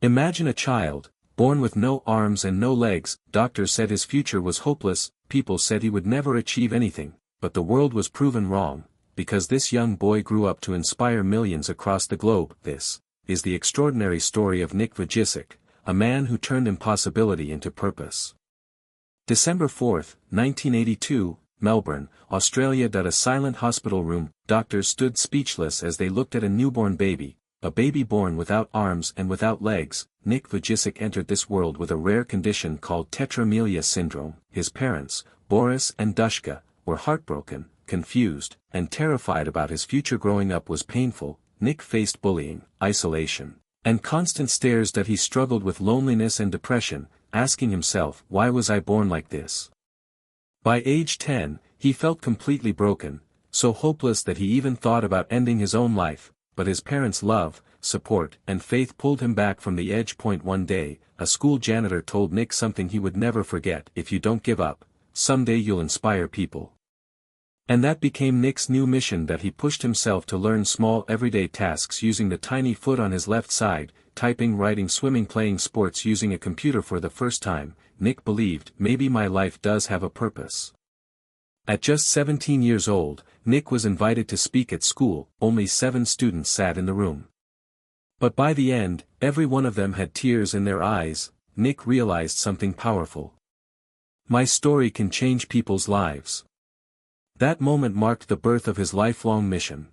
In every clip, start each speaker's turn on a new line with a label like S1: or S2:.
S1: Imagine a child, born with no arms and no legs. Doctors said his future was hopeless, people said he would never achieve anything, but the world was proven wrong, because this young boy grew up to inspire millions across the globe. This is the extraordinary story of Nick Vujicic, a man who turned impossibility into purpose. December 4, 1982, Melbourne, Australia. A silent hospital room. Doctors stood speechless as they looked at a newborn baby, a baby born without arms and without legs. Nick Vujicic entered this world with a rare condition called tetramelia syndrome. His parents, Boris and Dushka, were heartbroken, confused, and terrified about his future. Growing up was painful. Nick faced bullying, isolation, and constant stares. That he struggled with loneliness and depression, asking himself, why was I born like this? By age 10, he felt completely broken, so hopeless that he even thought about ending his own life, but his parents' love, support, and faith pulled him back from the edge. One day, a school janitor told Nick something he would never forget: if you don't give up, someday you'll inspire people. And that became Nick's new mission. That he pushed himself to learn small everyday tasks using the tiny foot on his left side, typing, writing, swimming, playing sports, using a computer for the first time. Nick believed, maybe my life does have a purpose. At just 17 years old, Nick was invited to speak at school. Only 7 students sat in the room. But by the end, every one of them had tears in their eyes. Nick realized something powerful. My story can change people's lives. That moment marked the birth of his lifelong mission.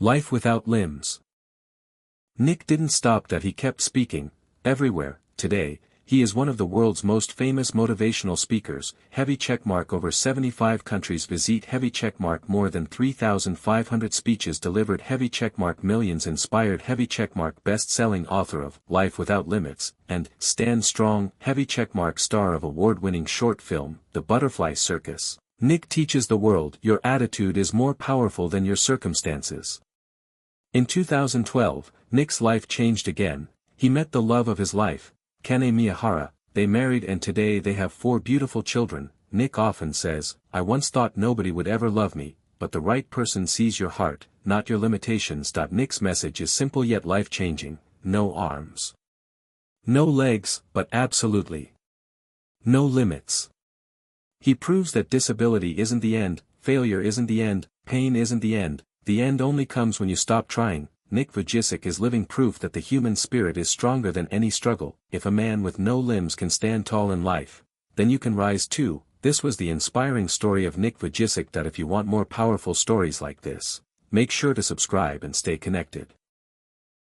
S1: Life without limbs. Nick didn't stop. That he kept speaking, everywhere. Today, he is one of the world's most famous motivational speakers. Heavy checkmark. Over 75 countries visit. Heavy checkmark. More than 3,500 speeches delivered. Heavy checkmark. Millions inspired. Heavy checkmark. Best-selling author of Life Without Limits and Stand Strong. Heavy checkmark. Star of award-winning short film The Butterfly Circus. Nick teaches the world, your attitude is more powerful than your circumstances. In 2012, Nick's life changed again. He met the love of his life, Kane Miyahara. They married and today they have 4 beautiful children. Nick often says, I once thought nobody would ever love me, but the right person sees your heart, not your limitations. Nick's message is simple yet life-changing: no arms, no legs, but absolutely no limits. He proves that disability isn't the end, failure isn't the end, pain isn't the end only comes when you stop trying. Nick Vujicic is living proof that the human spirit is stronger than any struggle. If a man with no limbs can stand tall in life, then you can rise too. This was the inspiring story of Nick Vujicic. If you want more powerful stories like this, make sure to subscribe and stay connected.